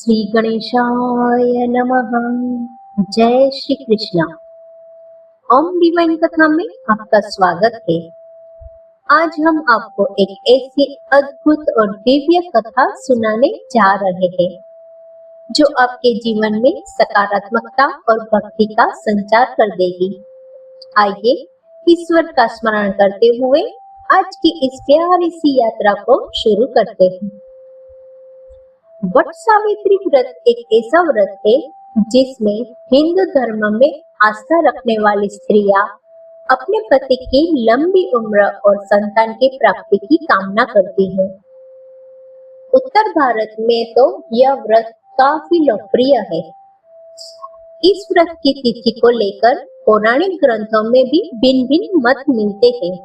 श्री गणेशाय नमः। जय श्री कृष्ण। ओम डिवाइन कथा में आपका स्वागत है। आज हम आपको एक ऐसी अद्भुत और दिव्य कथा सुनाने जा रहे हैं जो आपके जीवन में सकारात्मकता और भक्ति का संचार कर देगी। आइए ईश्वर का स्मरण करते हुए आज की इस प्यारी सी यात्रा को शुरू करते हैं। वट सावित्री व्रत एक ऐसा व्रत है जिसमें हिंदू धर्म में आस्था रखने वाली स्त्रियां अपने पति की लंबी उम्र और संतान की प्राप्ति की कामना करती हैं। उत्तर भारत में तो यह व्रत काफी लोकप्रिय है। इस व्रत की तिथि को लेकर पौराणिक ग्रंथों में भी भिन्न भिन्न मत मिलते हैं।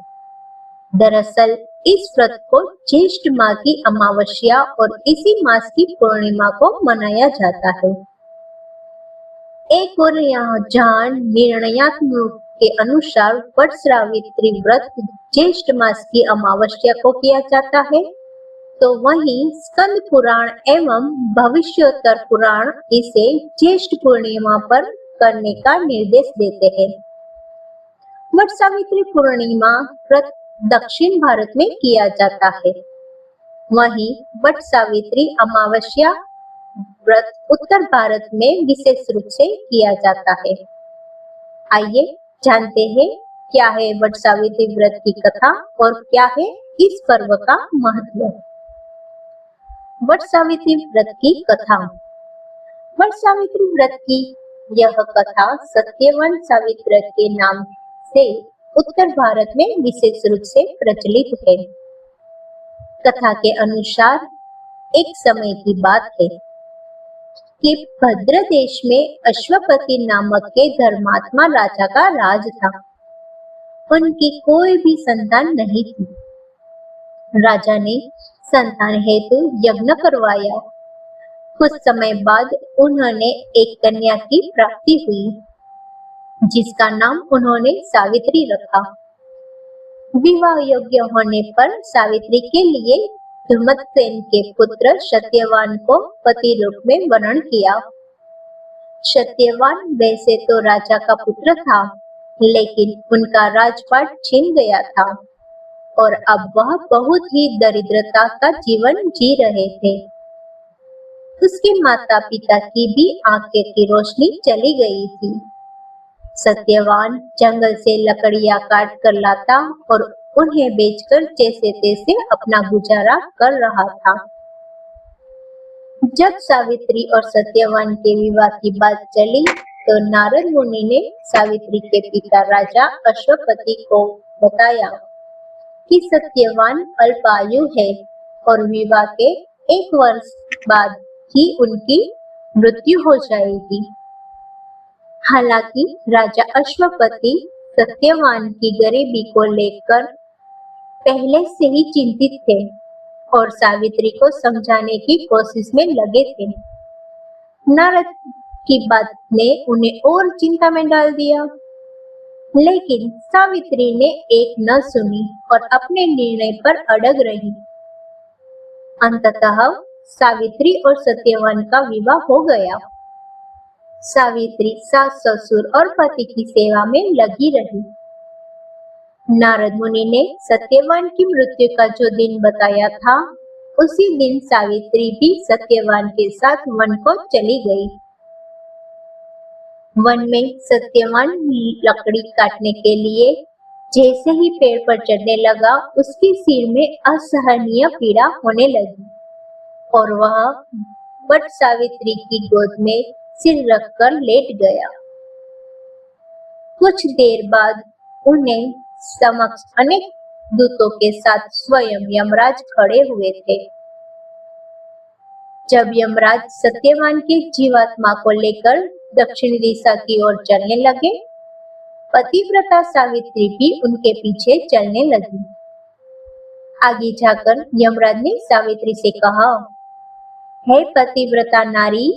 दरअसल इस व्रत को ज्येष्ठ माह की अमावस्या और इसी मास की पूर्णिमा को मनाया जाता है। एक और यहाँ जहाँ निर्णयात्मक के अनुसार वट सावित्री व्रत ज्येष्ठ मास की अमावस्या को किया जाता है, तो वहीं स्कंद पुराण एवं भविष्योत्तर पुराण इसे ज्येष्ठ पूर्णिमा पर करने का निर्देश देते हैं। वट सावित्री पूर्णिमा व्रत दक्षिण भारत में किया जाता है, वहीं वट सावित्री अमावस्या व्रत उत्तर भारत में विशेष रूप से किया जाता है। आइए जानते हैं क्या है वट सावित्री व्रत की कथा और क्या है इस पर्व का महत्व। वट सावित्री व्रत की कथा। वट सावित्री व्रत की यह कथा सत्यवान सावित्री के नाम से उत्तर भारत में विशेष रूप से प्रचलित है। कथा के अनुसार एक समय की बात है कि भद्र देश में अश्वपति नामक के धर्मात्मा राजा का राज था। उनकी कोई भी संतान नहीं थी। राजा ने संतान हेतु यज्ञ करवाया। कुछ समय बाद उन्होंने एक कन्या की प्राप्ति हुई, जिसका नाम उन्होंने सावित्री रखा। विवाह योग्य होने पर सावित्री के लिए धुमतसेन के पुत्र सत्यवान को पति रूप में वरण किया। सत्यवान वैसे तो राजा का पुत्र था, लेकिन उनका राजपाट छिन गया था और अब वह बहुत ही दरिद्रता का जीवन जी रहे थे। उसके माता पिता की भी आंखें की रोशनी चली गई थी। सत्यवान जंगल से लकड़ियां काट कर लाता और उन्हें बेचकर जैसे तैसे अपना गुजारा कर रहा था। जब सावित्री और सत्यवान के विवाह की बात चली तो नारद मुनि ने सावित्री के पिता राजा अश्वपति को बताया कि सत्यवान अल्पायु है और विवाह के 1 वर्ष बाद ही उनकी मृत्यु हो जाएगी। हालांकि राजा अश्वपति सत्यवान की गरीबी को लेकर पहले से ही चिंतित थे और सावित्री को समझाने की कोशिश में लगे थे। नारद की बात ने उन्हें और चिंता में डाल दिया, लेकिन सावित्री ने एक न सुनी और अपने निर्णय पर अड़ग रही। अंततः सावित्री और सत्यवान का विवाह हो गया। सावित्री सास ससुर और पति की सेवा में लगी रही। नारद मुनि ने सत्यवान की मृत्यु का जो दिन बताया था, उसी दिन सावित्री भी सत्यवान के साथ वन को चली गई। वन में सत्यवान लकड़ी काटने के लिए जैसे ही पेड़ पर चढ़ने लगा, उसके सिर में असहनीय पीड़ा होने लगी और वह वट सावित्री की गोद में सिर रखकर लेट गया। कुछ देर बाद उन्हें समक्ष अनेक दूतों के साथ स्वयं यमराज खड़े हुए थे। जब यमराज सत्यवान की जीवात्मा को लेकर दक्षिण दिशा की ओर चलने लगे, पतिव्रता सावित्री भी उनके पीछे चलने लगी। आगे जाकर यमराज ने सावित्री से कहा, हे पतिव्रता नारी,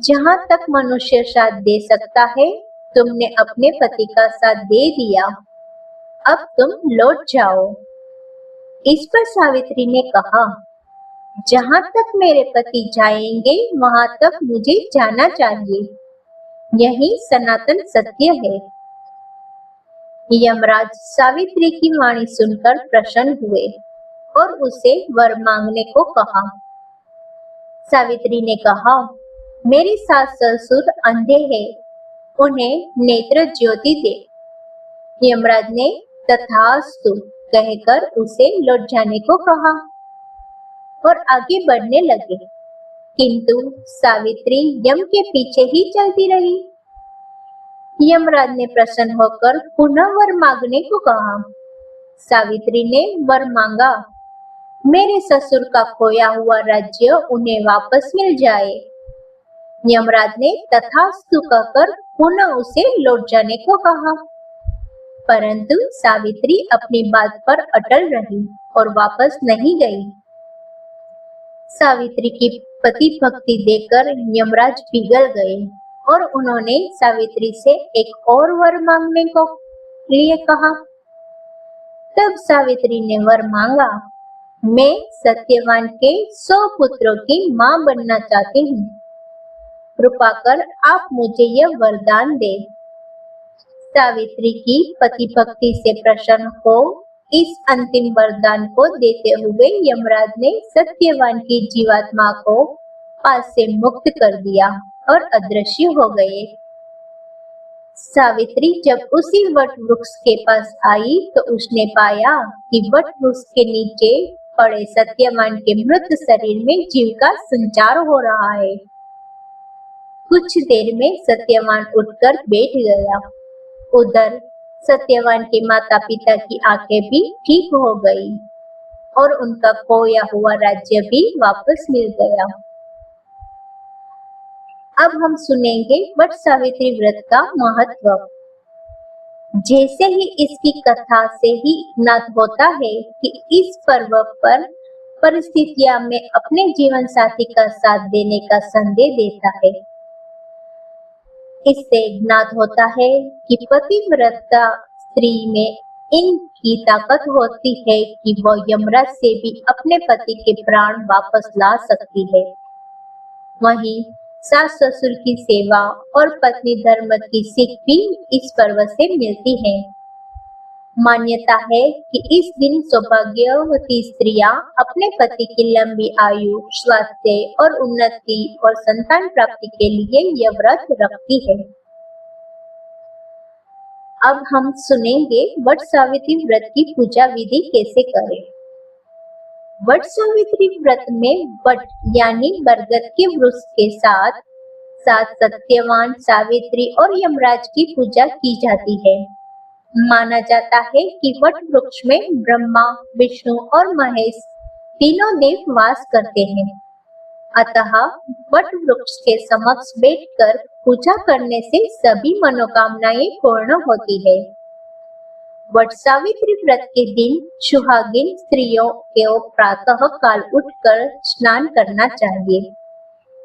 जहाँ तक मनुष्य साथ दे सकता है, तुमने अपने पति का साथ दे दिया, अब तुम लौट जाओ। इस पर सावित्री ने कहा, जहाँ तक मेरे पति जाएंगे वहाँ तक मुझे जाना चाहिए, यही सनातन सत्य है। यमराज सावित्री की वाणी सुनकर प्रसन्न हुए और उसे वर मांगने को कहा। सावित्री ने कहा, मेरे सास ससुर अंधे हैं, उन्हें नेत्र ज्योति दे। यमराज ने तथास्तु कहकर उसे लौट जाने को कहा और आगे बढ़ने लगे, किंतु सावित्री यम के पीछे ही चलती रही। यमराज ने प्रसन्न होकर पुनः वर मांगने को कहा। सावित्री ने वर मांगा, मेरे ससुर का खोया हुआ राज्य उन्हें वापस मिल जाए। यमराज ने तथास्तु कहकर पुनः उसे लौट जाने को कहा, परंतु सावित्री अपनी बात पर अटल रही और वापस नहीं गई। सावित्री की पति भक्ति देखकर यमराज पिघल गए और उन्होंने सावित्री से एक और वर मांगने को लिए कहा। तब सावित्री ने वर मांगा, मैं सत्यवान के 100 पुत्रों की मां बनना चाहती हूँ, कृपा कर आप मुझे यह वरदान दे। सावित्री की पति भक्ति से प्रसन्न हो इस अंतिम वरदान को देते हुए यमराज ने सत्यवान की जीवात्मा को पास से मुक्त कर दिया और अदृश्य हो गए। सावित्री जब उसी वट वृक्ष के पास आई तो उसने पाया कि वट वृक्ष के नीचे पड़े सत्यवान के मृत शरीर में जीव का संचार हो रहा है। कुछ देर में सत्यवान उठकर बैठ गया। उधर सत्यवान के माता पिता की आंखें भी ठीक हो गई और उनका खोया हुआ राज्य भी वापस मिल गया। अब हम सुनेंगे वट सावित्री व्रत का महत्व। जैसे ही इसकी कथा से ही ज्ञात होता है कि इस पर्व पर परिस्थितियां में अपने जीवन साथी का साथ देने का संदेश देता है। इससे ज्ञात होता है कि पतिव्रता स्त्री में इनकी ताकत होती है कि वह यमराज से भी अपने पति के प्राण वापस ला सकती है। वहीं सास ससुर की सेवा और पत्नी धर्म की सीख भी इस पर्व से मिलती है। मान्यता है कि इस दिन सौभाग्यवती स्त्रियां अपने पति की लंबी आयु, स्वास्थ्य और उन्नति और संतान प्राप्ति के लिए यह व्रत रखती है। अब हम सुनेंगे वट सावित्री व्रत की पूजा विधि कैसे करें। वट सावित्री व्रत में वट यानी बरगद के वृक्ष के साथ साथ सत्यवान, सावित्री और यमराज की पूजा की जाती है। माना जाता है कि वट वृक्ष में ब्रह्मा, विष्णु और महेश तीनों देव वास करते हैं। अतः वट वृक्ष के समक्ष बैठकर पूजा करने से सभी मनोकामनाएं पूर्ण होती है। वट सावित्री व्रत के दिन सुहागिन स्त्रियों को प्रातः काल उठकर स्नान करना चाहिए।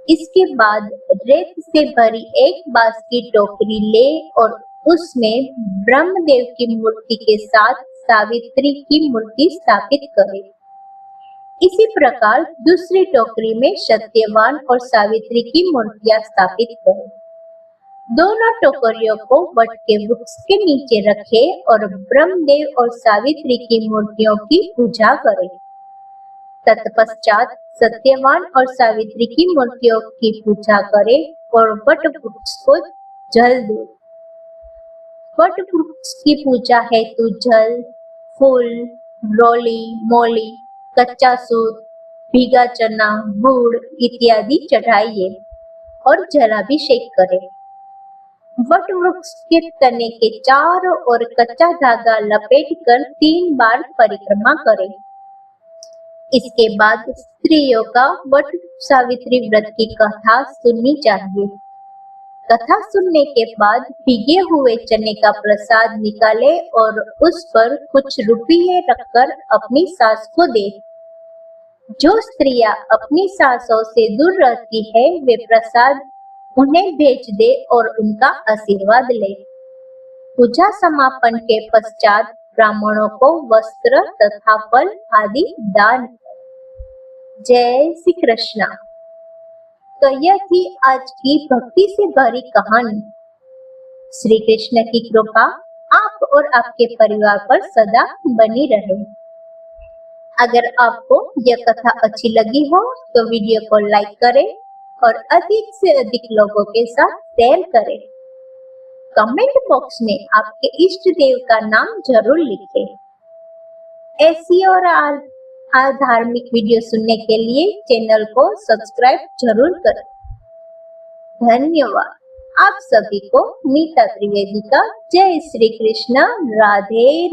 इसके बाद रेत से भरी एक बांस की टोकरी ले और उसमें ब्रह्मदेव की मूर्ति के साथ सावित्री की मूर्ति स्थापित करें। इसी प्रकार दूसरी टोकरी में सत्यवान और सावित्री की मूर्तियां स्थापित करें। दोनों टोकरियों को वट के वृक्ष के नीचे रखें और ब्रह्मदेव और सावित्री की मूर्तियों की पूजा करें। तत्पश्चात सत्यवान और सावित्री की मूर्तियों की पूजा करें और वट वृक्ष को जल दो। वट वृक्ष की पूजा हेतु जल, फूल, रोली, मोली, कच्चा सूत, भीगा चना, गुड़ इत्यादि चढ़ाइए और जलाभिषेक करें। वट वृक्ष के तने के चारों ओर कच्चा धागा लपेटकर 3 बार परिक्रमा करें। इसके बाद स्त्रियों का वट सावित्री व्रत की कथा सुननी चाहिए। कथा सुनने के बाद भीगे हुए चने का प्रसाद निकाले और उस पर कुछ रुपये रखकर अपनी सास को दे। जो स्त्रियां अपनी सासों से दूर रहती है वे प्रसाद उन्हें भेज दे और उनका आशीर्वाद ले। पूजा समापन के पश्चात ब्राह्मणों को वस्त्र तथा फल आदि दान। जय श्री कृष्ण। तो यह थी आज की भक्ति से भरी कहानी। श्री कृष्ण की कृपा आप और आपके परिवार पर सदा बनी रहे। अगर आपको यह कथा अच्छी लगी हो तो वीडियो को लाइक करें और अधिक से अधिक लोगों के साथ शेयर करें। कमेंट बॉक्स में आपके इष्ट देव का नाम जरूर लिखें। ऐसी और धार्मिक वीडियो सुनने के लिए चैनल को सब्सक्राइब जरूर करें। धन्यवाद। आप सभी को मीता त्रिवेदी का जय श्री कृष्ण। राधे।